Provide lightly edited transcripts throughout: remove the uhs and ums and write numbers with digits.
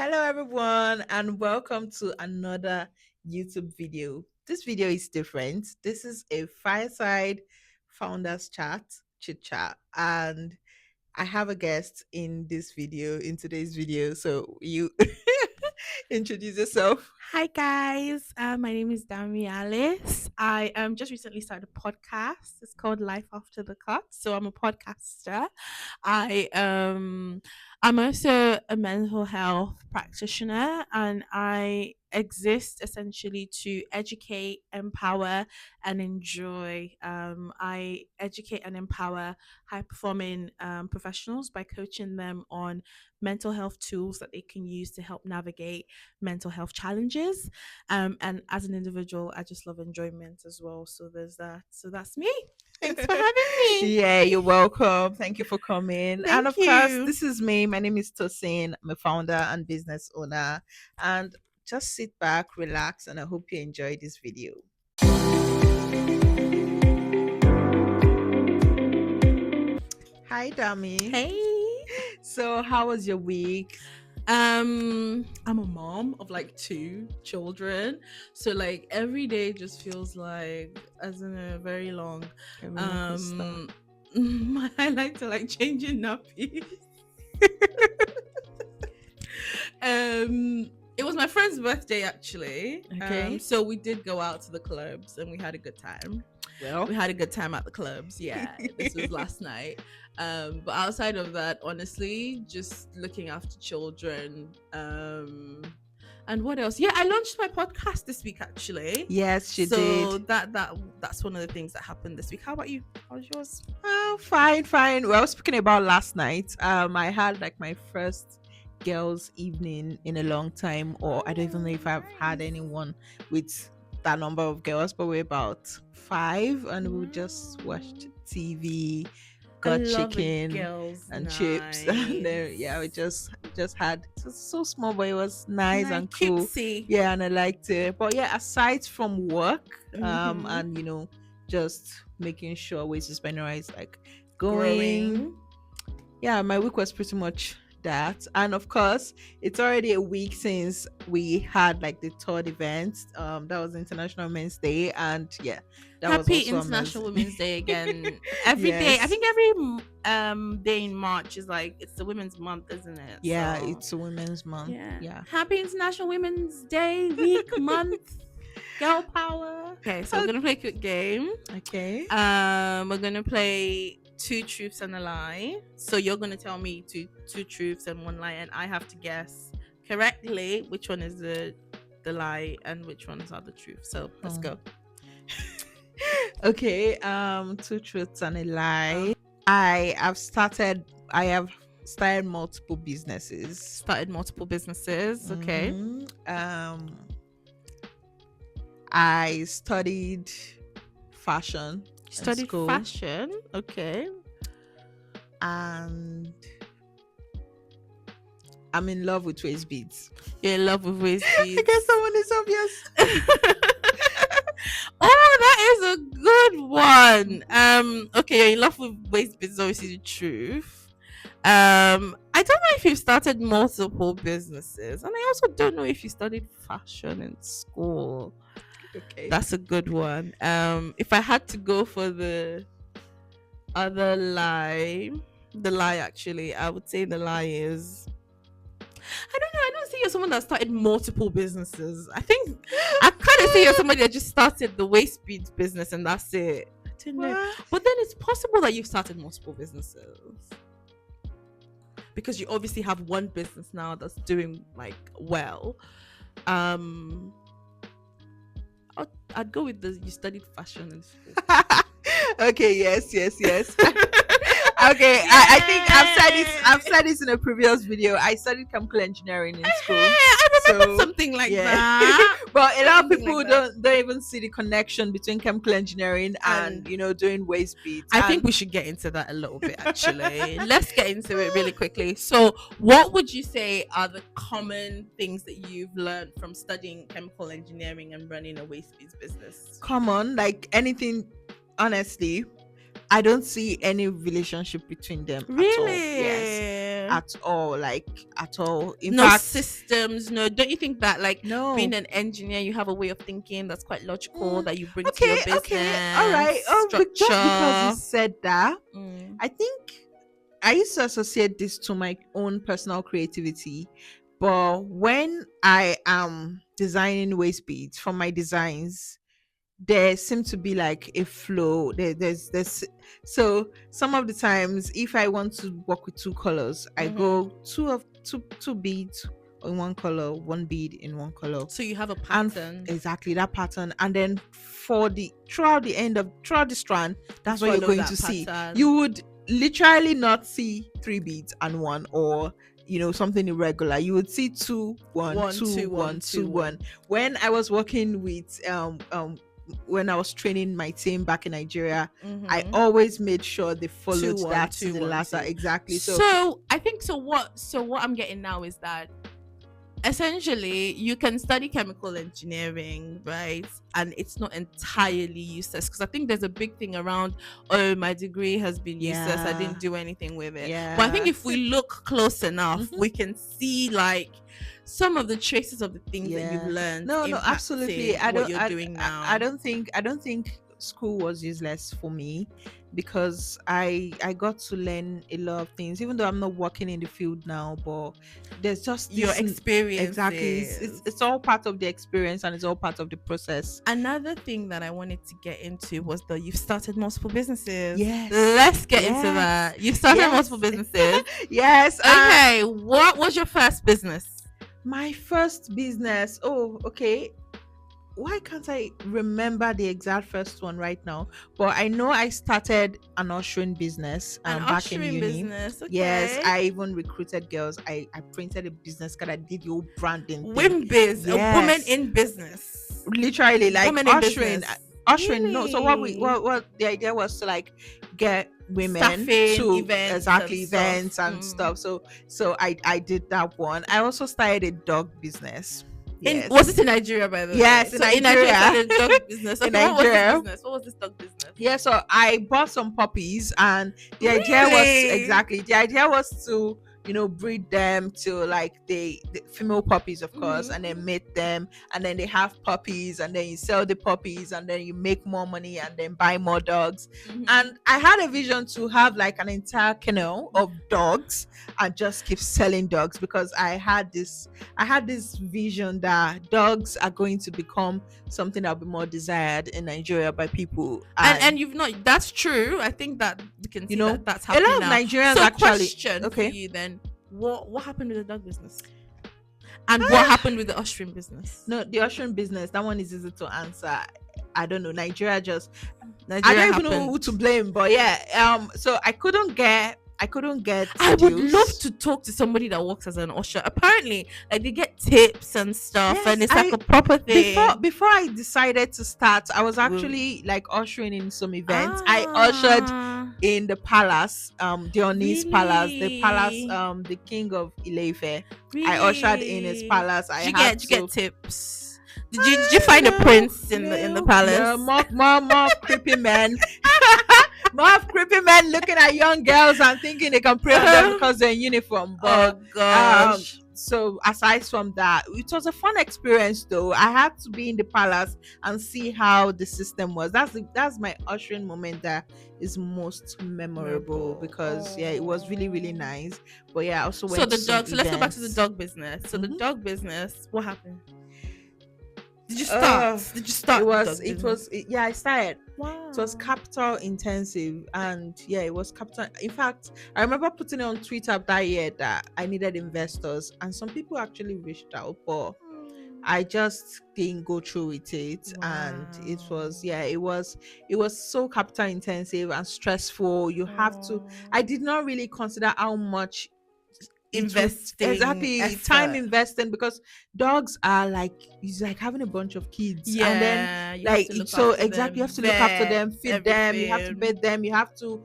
Hello, everyone, and welcome to another YouTube video. This video is different. This is a Fireside Founders Chat, Chit-chat, and I have a guest in today's video. So you introduce yourself. Hi guys, my name is Dami Alice. I just recently started a podcast. It's called Life After the Cut. So I'm a podcaster. I'm also a mental health practitioner, and I exist essentially to educate, empower, and enjoy. I educate and empower high performing professionals by coaching them on mental health tools that they can use to help navigate mental health challenges. And as an individual, I just love enjoyment as well. So there's that. So that's me. Thanks for having me. Yeah, you're welcome. Thank you for coming. And Thank of course, you. this is me. My name is Tosin. I'm a founder and business owner. And just sit back, relax, and I hope you enjoy this video. Hi, Dami. Hey. So, how was your week? I'm a mom of like two children, so like every day just feels like as in a very long. Um, I like to like changing nappies. It was my friend's birthday actually. Okay. So we did go out to the clubs and we had a good time. Well, We had a good time at the clubs. Yeah, this was last night. But outside of that, honestly, just looking after children. And what else? Yeah, I launched my podcast this week actually. yes, she So did. that's one of the things that happened this week. How about you? How was yours? Oh, fine, fine. Well, speaking about last night, I had like my first girls' evening in a long time, or I don't even know if I've had anyone with that number of girls, but we're about five, and we just watched TV, I got love a chicken girls' and chips, and then night. yeah, we just had it was so small, but it was nice Nice, and cool. cutesy. Yeah, and I liked it. But yeah, aside from work, Mhm. and just making sure ways to spend is like going. Growing. Yeah, my week was pretty much that. And of course, it's already a week since we had like the third event. That was International Men's Day, and yeah, that was Happy also International amazing. Women's Day again. Every day. I Yes. think every day in March is like it's the Women's Month, isn't it? Yeah, So it's Women's Month. yeah. Yeah. Happy International Women's Day, week, month, girl power. Okay, so we're gonna play a quick game. Okay. We're gonna play two truths and a lie. So you're gonna tell me two truths and one lie, and I have to guess correctly which one is the lie and which ones are the truth. So let's Oh. go. Okay. Two truths and a lie. I have started multiple businesses. Started multiple businesses. Okay. Mhm. I studied fashion in Studied school, fashion. Okay. and I'm in love with waist beads. You're in love with waist I beads. guess that one is obvious. Oh, that is a good one. Okay, you're in love with waist beads, is obviously the truth. I don't know if you started multiple businesses, and I also don't know if you studied fashion in school. Okay. That's a good one. If I had to go for the other lie, the lie actually, I would say the lie is I don't know. I don't see you as someone that started multiple businesses. I think I kind of see you as somebody that just started the waist beads business and that's it. I don't know. What? But then it's possible that you've started multiple businesses because you obviously have one business now that's doing like well. Um, I'd go with the you studied fashion in school. Okay, yes. Okay, I think I've said this in a previous video. I studied chemical engineering in school. I remember So something like yeah. that. But a lot of Something people like that. don't even see the connection between chemical engineering and And doing waist beads. I And think we should get into that a little bit actually. Let's get into it really quickly. So, what would you say are the common things that you've learned from studying chemical engineering and running a waste beads business? come on, like anything, honestly, I don't see any relationship between them at all. Yes. at all, like at all. In No fact, systems, no. Don't you think that, like, being no. an engineer, you have a way of thinking that's quite logical Mm, that you bring to your okay, okay, all business right. Oh, just because you structure? said that, Mm. I think I used to associate this to my own personal creativity. But when I am designing waist beads for my designs, there seems to be like a flow. There's so some of the times if I want to work with two colors, I Mm-hmm. go two beads in one color, one bead in one color, So you have a and pattern. exactly that pattern. And then for the throughout the strand, You that's what you're follow going to that see. pattern. You would literally not see three beads and one, or something irregular. You would see two one One, two two, one, one two, two one. one. When I was working with when I was training my team back in Nigeria, I Mm-hmm. always made sure they Two, followed one, that to two, the one, latter. two. Exactly. So So I think so. What I'm getting now is that essentially you can study chemical engineering, right, and it's not entirely useless, because I think there's a big thing around, oh, my degree has been useless, I yeah, didn't do anything with it. But I think yeah. if we look close enough, Mhm. we can see like some of the traces of the things that you've Yeah. learned No, no, absolutely. impacting what you're doing I now. don't think school was useless for me, because I got to learn a lot of things, even though I'm not working in the field now. But there's just Your this exactly. experiences. It's all part of the experience, and it's all part of the process. Another thing that I wanted to get into was that you've started multiple businesses. Yes. Let's get into Yes. that. You've started multiple Yes. businesses. Yes. Okay, what was your first business? My first business. Oh, okay. Why can't I remember the exact first one right now? But I know I started an ushering business An back in ushering uni. business. Yes, Okay. I even recruited girls. I printed a business card. I did the whole branding thing. Wimbiz, a woman Yes, in business. literally like Woman in ushering. business. Ushering. No, so Really? what the idea was to like get women Staffing, to events and exactly stuff. events and stuff. So I did that one. I also started a dog business. Was Yes. it in Nigeria, by the way? Yes, in So in Nigeria, you Nigeria. started a dog business. In Okay, what was this Nigeria. business? What was this dog business? Yeah, so I bought some puppies, and Really? the idea was to breed them to like the female puppies, of course, and then Mm-hmm. mate them, and then they have puppies, and then you sell the puppies, and then you make more money, and then buy more dogs. Mm-hmm. And I had a vision to have like an entire kennel of dogs and just keep selling dogs, because I had this vision that dogs are going to become something that'll be more desired in Nigeria by people. And And you've not, that's true. I think that we can you see know that that's a happening lot of now. Nigerians So actually. question for Okay. you then, what happened with the dog business? And what happened with the ushering business? No, the ushering business, that one is easy to answer. I don't know, Nigeria just, I Nigeria don't even know who happened. to blame, but yeah, so I couldn't get I would love deals. to talk to somebody that works as an usher. Apparently, like they get tips and stuff, and Yes, it's like I a proper thing. before I decided to start, I was Well, actually like ushering in some events. I ushered ah, in the palace, Dionys Palace, the palace, really, the king of Ileife. I ushered in his really. palace. I Did you had get to. tips? Did you find a No, prince in the no, palace? more creepy men. More of creepy men looking at young girls and thinking they can prey on them because they're in uniform. Oh But gosh. so aside from that, it was a fun experience though. I had to be in the palace and see how the system was. That's my ushering moment that is most memorable, Memorable. because yeah, it was really really Oh. nice. But yeah, I also So went to the some dog. So let's go back to the events. dog business. So the Mhm. dog business. What happened? Did you start? Uh, Did you start the dog business? yeah, I started. Wow. It was capital intensive, and yeah, it was capital. In fact, I remember putting it on Twitter that year that I needed investors, and some people actually reached out, but I just didn't go through with it. And it Wow. was, yeah, it was so capital intensive and stressful. You have to, Oh. I did not really consider how much it would Investing exactly time effort. investing, because dogs are like, it's like having a bunch of kids, and then Yeah, you have like to look so after exactly, you them, have to look after them, vet feed them, you have to everything. bathe them, you have to,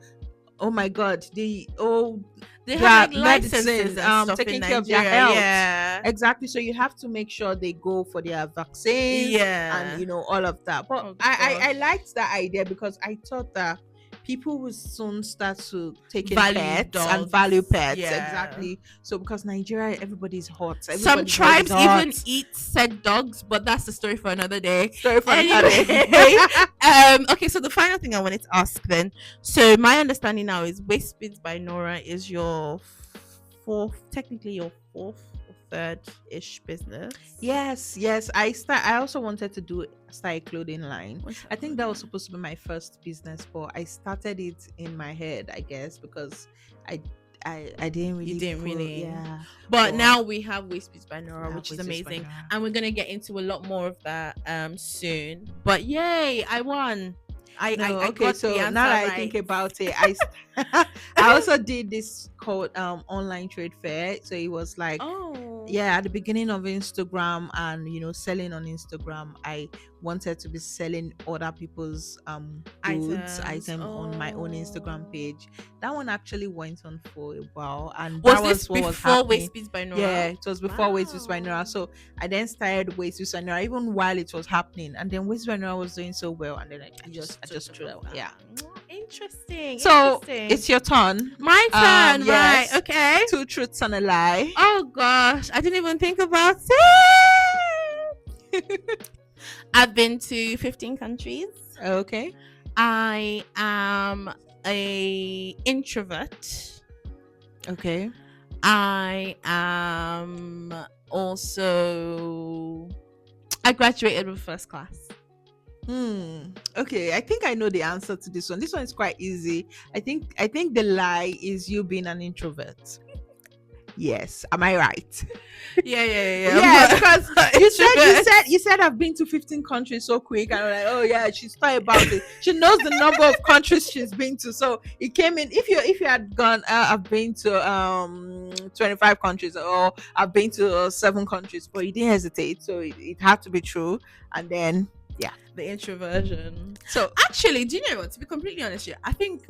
oh my god, They have their like licenses medicine, and stuff in taking care of their Nigeria. health. Yeah. Exactly. So you have to make sure they go for their vaccines and Yeah. all of that. But Oh I gosh. liked that idea, because I thought that people will soon start to take in Value pets and value dogs. pets. Yeah. Exactly. So because Nigeria, everybody's hot. Some Everybody's head is tribes even hot. eat said dogs, but that's the story for another day. Sorry for another day. Anyway, okay, so the final thing I wanted to ask then. So my understanding now is Waist Speeds by Nora is your technically your fourth or third ish business. Yes, yes. I also wanted to start a clothing line. What's that I think that was called? supposed to be my first business, but I started it in my head, I guess, because I I didn't You really didn't put, really. yeah. But But now we have Waist Speeds by Nora, we have which is Waitress amazing. Banana. And we're gonna get into a lot more of that soon. But yay, I won. No, I okay. got the So answer now that I think right. about it, I also did this called online trade fair. So it was like, Oh. yeah, at the beginning of Instagram and selling on Instagram, I wanted to be selling other people's goods Items. item on my own Instagram Oh. page. That one actually went on for a while, and Was that this was what was before Waist happening. Speeds by Yeah, Nora? it was before Ways with Wow. Spinora. So I then started Ways with Spinora even while it was happening, and then Ways with Spinora was doing so well, and then I You just just I took just the threw that foot one. Yeah. down. Interesting. So Interesting. it's your turn. My turn, right? Yes. Okay. Two truths and a lie. Oh gosh, I didn't even think about it. I've been to 15 countries. Okay. I am a introvert. Okay. I am also I graduated with first class. Okay. I think I know the answer to this one. This one is quite easy. I think the lie is you being an introvert. Yes. Am I right? Yeah, because you said I've been to 15 countries so quick, and I'm like, oh yeah, she's thought about it. She knows the number of countries she's been to, so it came in. If you had gone, I've been to 25 countries, or I've been to 7 countries, but you didn't hesitate, so it had to be true. And then yeah, The introversion. so Actually, do you know what? To be completely honest here, I think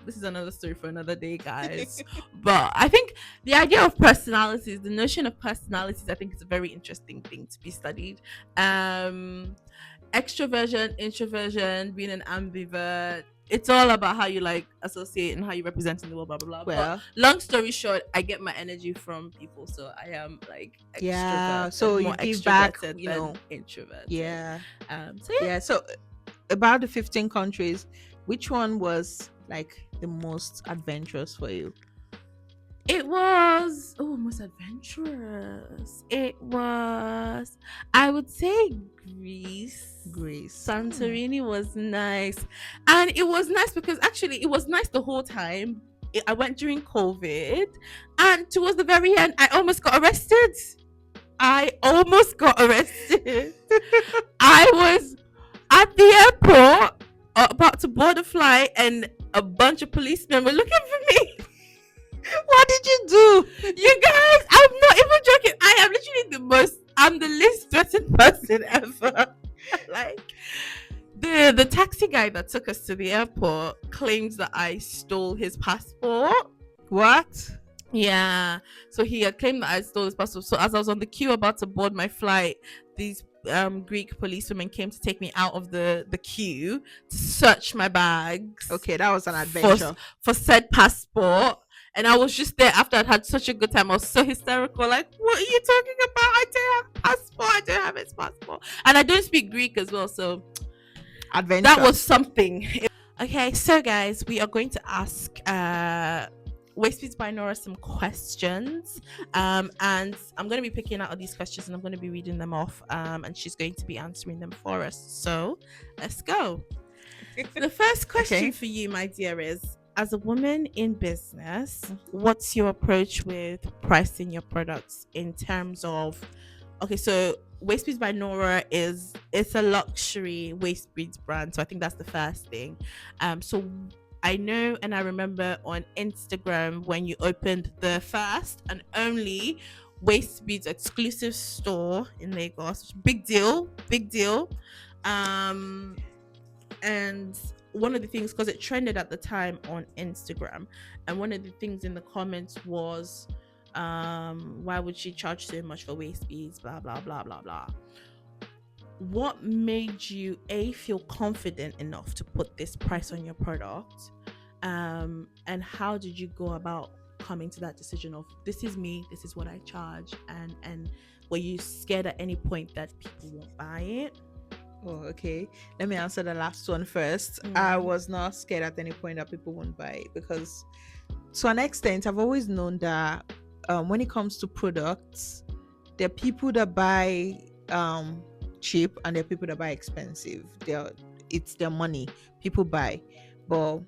this is another story for another day, guys. But I think the idea of personalities, the notion of personalities, I think is a very interesting thing to be studied. Extroversion, introversion, being an ambivert. It's all about how you like associate and how you represent in the world, blah blah blah. But well, long story short, I get my energy from people, so I am like yeah, extroverted, so you more give back, extroverted than introverted. yeah. So yeah. Yeah, so about the 15 countries, which one was like the most adventurous for you? It was most adventurous. It was, I would say, Greece. Greece. Santorini was nice, and it was nice because actually it was nice the whole time. I went during COVID, and towards the very end, I almost got arrested. I almost got arrested. I was at the airport about to board a flight, and a bunch of policemen were looking for me. What did you do? You guys, I'm not even joking. I am literally I'm the least threatened person ever. Like the taxi guy that took us to the airport claims that I stole his passport. What? Yeah. So he had claimed that I stole his passport. So as I was on the queue about to board my flight, these Greek policewomen came to take me out of the queue to search my bags. Okay, that was an adventure. For said passport. And I was just there after I'd had such a good time. I was so hysterical. Like, what are you talking about? I don't have passport. I don't have his passport. And I don't speak Greek as well. So Adventure. that was something. Okay, so guys, we are going to ask Waist Speeds by Nora some questions. And I'm going to be picking out all these questions and I'm going to be reading them off. And she's going to be answering them for us. So let's go. The first question for you, my dear, is as a woman in business, what's your approach with pricing your products in terms of, so Waist Speeds by Nora it's a luxury waist beads brand. So I think that's the first thing. So I know and I remember on Instagram when you opened the first and only Waist Beads exclusive store in Lagos. Big deal. And one of the things, because it trended at the time on Instagram, and one of the things in the comments was why would she charge so much for waist beads, blah blah blah blah blah. what made you feel confident enough to put this price on your product, and how did you go about coming to that decision of this is me, this is what I charge, and were you scared at any point that people won't buy it? Oh, okay. Let me answer the last one first. I Mm. was not scared at any point that people won't buy it because, to an extent, I've always known that when it comes to products, there are people that buy cheap and there are people that buy expensive. It's their money. People buy, but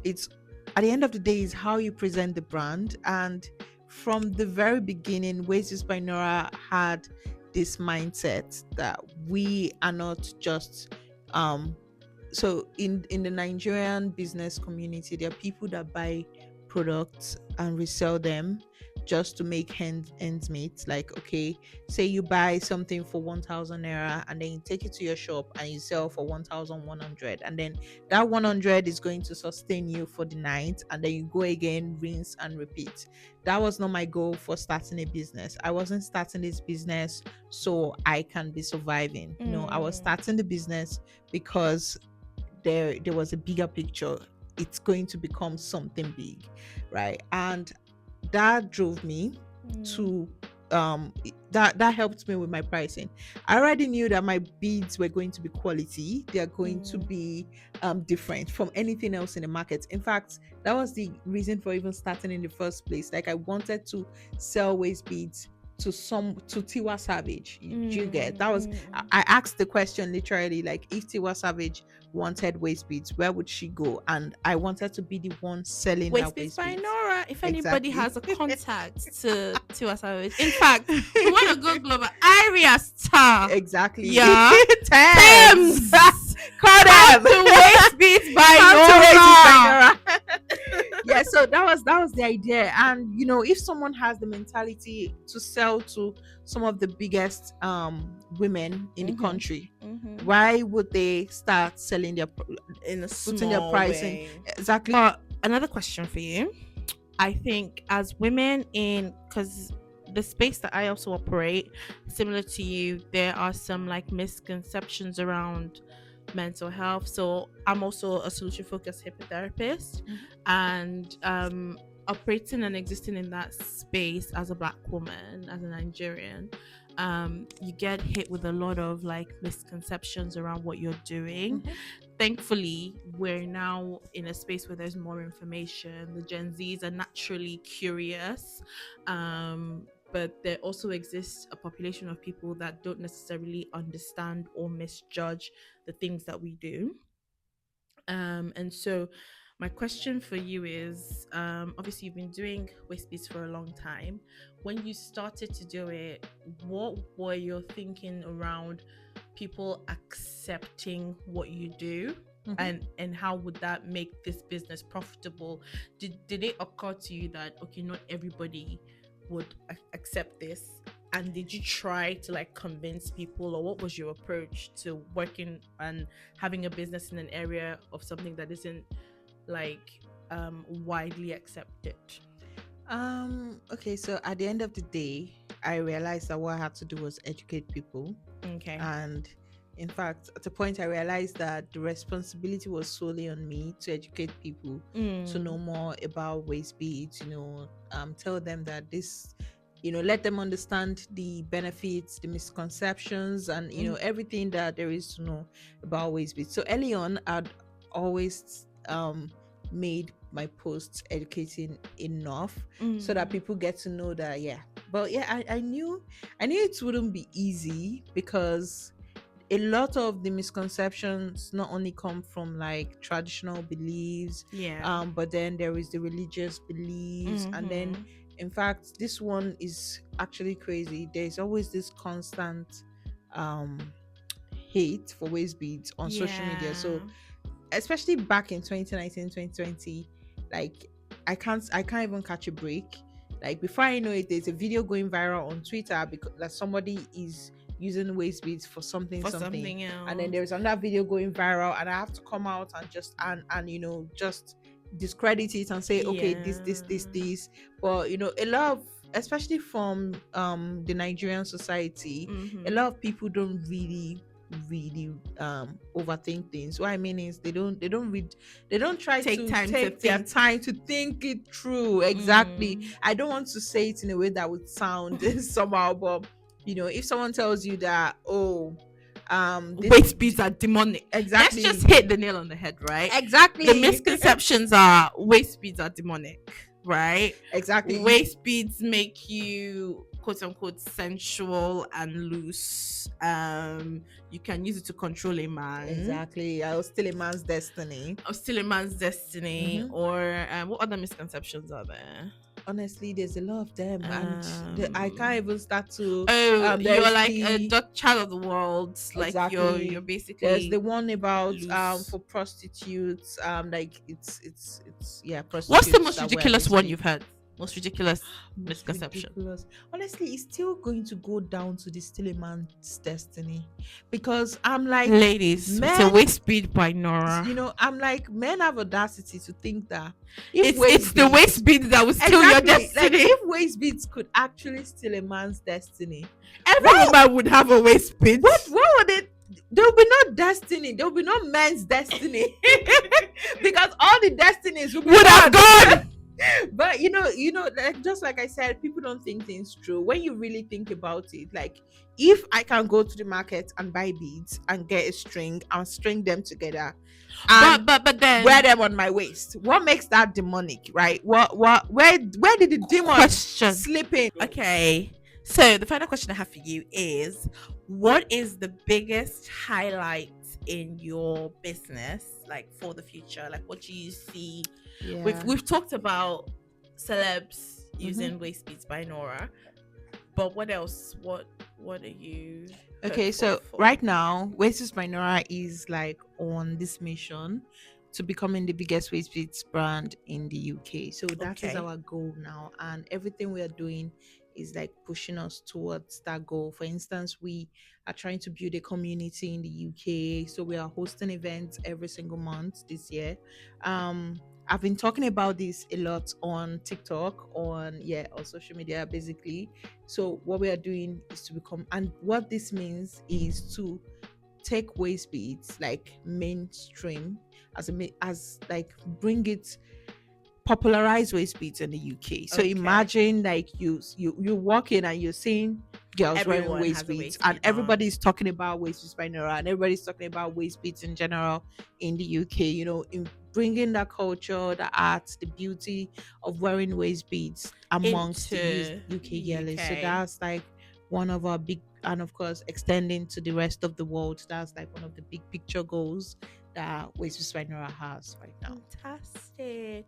it's at the end of the day is how you present the brand. And from the very beginning, Wages by Nora had this mindset that we are not just um so in the Nigerian business community, there are people that buy products and resell them just to make ends meet. Like, okay, say you buy something for 1,000 naira and then you take it to your shop and you sell for 1,100, and then that 100 is going to sustain you for the night, and then you go again, rinse and repeat. That was not my goal for starting a business. I wasn't starting this business so I can be surviving. No, I was Mm. starting the business because there was a bigger picture. It's going to become something big, right? And that drove me Mm. to that helped me with my pricing. I already knew that my beads were going to be quality. They are going to Mm. be different from anything else in the market. In fact, that was the reason for even starting in the first place. Like, I wanted to sell waist beads to Tiwa Savage. Do you get Mm. that? Was Mm. I asked the question literally, like, if Tiwa Savage wanted waist beads, where would she go? And I wanted to be the one selling Waste that Bits waist by beads. Nora. If anybody Exactly. has a contact to us, in fact, we want to go global. Area Star. Exactly. Yeah. Thames. Thames. Call Come them. to Waste Bits by Come to Wages by Nora. Nora. Yeah, so that was the idea. And if someone has the mentality to sell to some of the biggest women in the Mm-hmm. country, Mm-hmm. why would they start selling In a putting their small price in? way. Exactly. But another question for you. I think as women because the space that I also operate, similar to you, there are some like misconceptions around mental health. So I'm also a solution focused hypnotherapist, Mhm. and operating and existing in that space as a black woman, as a Nigerian, you get hit with a lot of like misconceptions around what you're doing. Mhm. Thankfully, we're now in a space where there's more information. The Gen Zs are naturally curious, but there also exists a population of people that don't necessarily understand or misjudge the things that we do. And so my question for you is, obviously you've been doing waist beads for a long time. When you started to do it, what were your thinking around people accepting what you do? Mhm. And how would that make this business profitable? Did it occur to you that okay, not everybody would accept this, and did you try to like convince people, or what was your approach to working and having a business in an area of something that isn't like widely accepted? Okay, so at the end of the day, I realized that what I had to do was educate people. Okay. And in fact, at a point, I realized that the responsibility was solely on me to educate people to know Mm. more about waist beads, tell them that this, let them understand the benefits, the misconceptions, and, Mm. everything that there is to know about waist beads. So early on, I'd always made my posts educating enough so that Mm. people get to know that, yeah. But yeah, I knew it wouldn't be easy because a lot of the misconceptions not only come from like traditional beliefs, Yeah. but then there is the religious beliefs, and then Mm-hmm. in fact this one is actually crazy. There's always this constant um hate for waist beads on social media. So Yeah. especially back in 2019, 2020, like I can't even catch a break. Like before I know it, there's a video going viral on Twitter because that somebody is using waist beads for something For something, something and then else. there's another video going viral and I have to come out and just and just discredit it and say, okay, Yeah. this. But a lot of, especially from the Nigerian society, a Mm-hmm. lot of people don't really really overthink things. What I mean is they don't try Take to time to take their think. time to think it through. Exactly. Mm. I don't want to say it in a way that would sound somehow, but if someone tells you that, oh, this Waist beads are demonic. Let's exactly, just hit the nail on the head, right? The exactly, misconceptions are waist beads are demonic, right? exactly. Waist beads make you quote unquote sensual and loose. You can use it to control a man, Exactly. I was still a man's destiny. or steal a man's destiny, Hmm. or what other misconceptions are there? Honestly, there's a lot of them, and I can't Um, even start to. oh, you're There's like a the child of the world. Like you're exactly. There's the basically one about loose. for prostitutes, like it's yeah, What's the prostitutes most that wear ridiculous waist one beads. you've heard? Most ridiculous Most misconception. ridiculous. Honestly, it's still going to go down to the still a man's destiny, because I'm like, Ladies, it's a men, waist bead by Nora. I'm like, men have audacity to think that if It's waist the beads, waist bead that will steal your exactly, like destiny. if waist beads could actually steal a man's destiny, Every what woman would have a waist bead. what would it? There will be no destiny. There will be no men's destiny because all the destinies will be Would have gone. gone. But like, just like I said, people don't think things through. When you really think about it, like, if I can go to the market and buy beads and get a string and string them together and But then wear them on my waist, what makes that demonic, right? Where did the demon question. slip in? Okay. So the final question I have for you is, what is the biggest highlight in your business, like for the future? Like, what do you see? Yeah. We've talked about celebs using waist beads by Nora, but what else? What are you? Okay, hopeful so for? right now, Waist by Nora is like on this mission to becoming the biggest waist beads brand in the UK. So that is Okay. our goal now, and everything we are doing is like pushing us towards that goal. For instance, we are trying to build a community in the UK, so we are hosting events every single month this year. I've been talking about this a lot on TikTok, on social media basically. So what we are doing is to become, and what this means is to take waist beads like mainstream, as like bring it, popularize waist beads in the UK. So Okay. imagine like you walk in and you're seeing girls wearing Everyone waist has a beads, waist and bead on. everybody's talking about waist beads by Nora, and everybody's talking about waist beads in general in the UK. In bringing that culture, the art, the beauty of wearing waist beads amongst the Into UK girls. So UK. that's like one of our big, and of course extending to the rest of the world. That's like one of the big picture goals that Waist Beads by Nora has right now. Fantastic.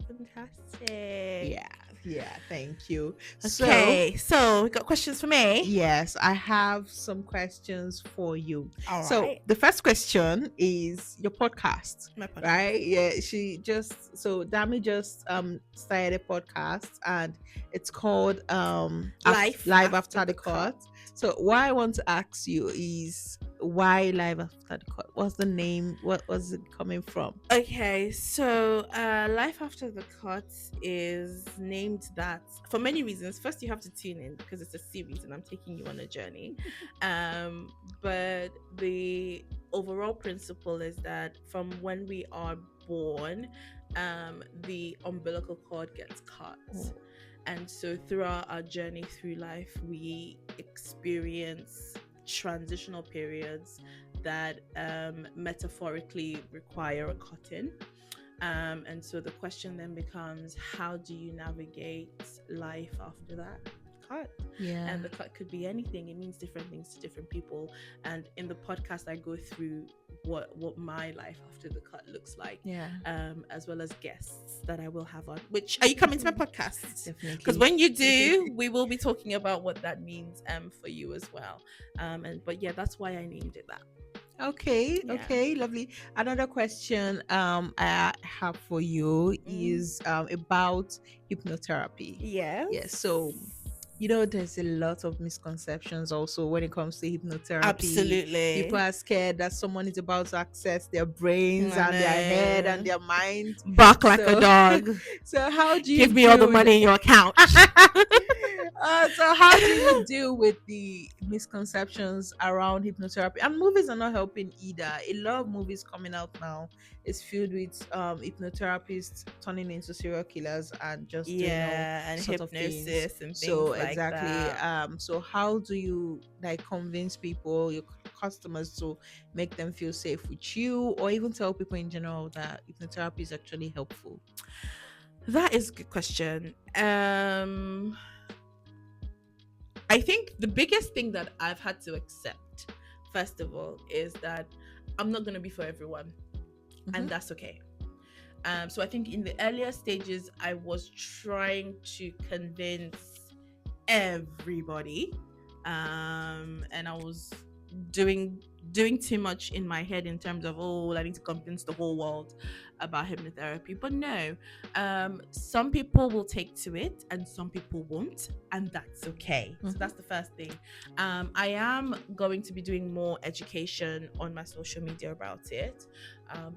Yeah, thank you. Okay, so we got questions for me. Yes, I have some questions for you. All So right. the first question is your podcast, My podcast. right? Yeah, Dami just started a podcast, and it's called Live After the Cut. So what I want to ask you is, why Live After the Cut? What's the name? What was it coming from? Okay, so Life After the Cut is named that for many reasons. First, you have to tune in because it's a series and I'm taking you on a journey. But the overall principle is that from when we are born, the umbilical cord gets cut. And so throughout our journey through life, we experience transitional periods that metaphorically require a cutting. And so the question then becomes, how do you navigate life after that cut? Yeah. And the cut could be anything. It means different things to different people. And in the podcast, I go through what my life after the cut looks like. Yeah. As well as guests that I will have on. Which, are you coming to my podcast? Definitely. Because when you do, we will be talking about what that means for you as well. But yeah, that's why I named it that. Okay, Yeah. okay, lovely. Another question I have for you is about hypnotherapy. Yes. Yes. So there's a lot of misconceptions also when it comes to hypnotherapy. Absolutely. People are scared that someone is about to access their brains I and their head know. and their mind. Bark like a So- dog. So how do you Give me all the do money in your account. So how do you deal with the misconceptions around hypnotherapy? And movies are not helping either. A lot of movies coming out now is filled with hypnotherapists turning into serial killers and just doing all Yeah, and sort of things. hypnosis and So things like exactly. that. So how do you like convince people, your customers, to make them feel safe with you, or even tell people in general that hypnotherapy is actually helpful? That is a good question. I think the biggest thing that I've had to accept, first of all, is that I'm not going to be for everyone, Mm-hmm. and that's okay. So I think in the earlier stages, I was trying to convince everybody, and I was doing doing too much in my head in terms of, oh, I need to convince the whole world about hypnotherapy. But no, some people will take to it and some people won't, and that's okay. So Mm-hmm. that's the first thing. I am going to be doing more education on my social media about it,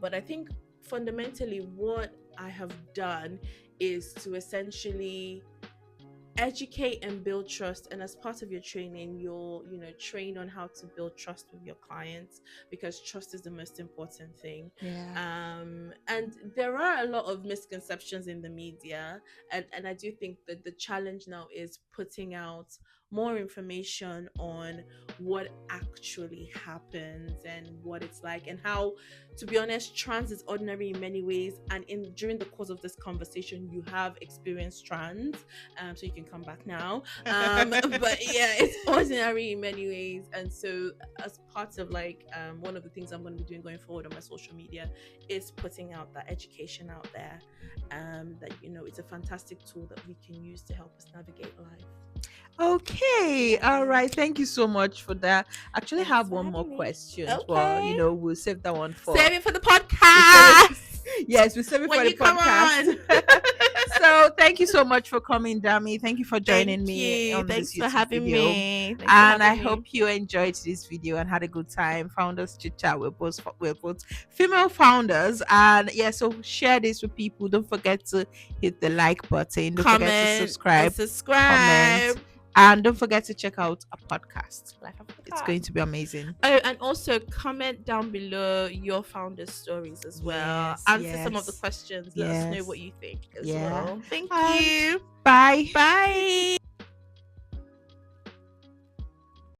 but I think fundamentally what I have done is to essentially educate and build trust, and as part of your training you'll train on how to build trust with your clients, because trust is the most important thing. Yeah. And there are a lot of misconceptions in the media, and I do think that the challenge now is putting out more information on what actually happens and what it's like, and how, to be honest, trans is ordinary in many ways, and in during the course of this conversation you have experienced trans, so you can come back now. But yeah, it's ordinary in many ways, and so as part of like one of the things I'm going to be doing going forward on my social media is putting out that education out there, that it's a fantastic tool that we can use to help us navigate life. Okay. All Yeah. right. Thank you so much for that. Actually Thanks have for one more having me. question. Well, Okay. we'll save that one for Save it for the we save it. podcast Yes, we save it for when the you come podcast. on. So thank you so much for coming, Dami. Thank you for joining Thank me you. on this Thanks for YouTube having video. me. Thanks for And I having hope me. you enjoyed this video and had a good time. Founders chit chat. We're both female founders, and yeah. So share this with people. Don't forget to hit the like button. Don't forget to Comment and subscribe, comment, subscribe. and don't forget to check out a podcast. Life after the It's car. going to be amazing. Oh, and also comment down below your founders' stories as well. Yes, Answer some of the yes, questions. Let us know yes, what you think as yeah. well. Thank And you. bye. Bye.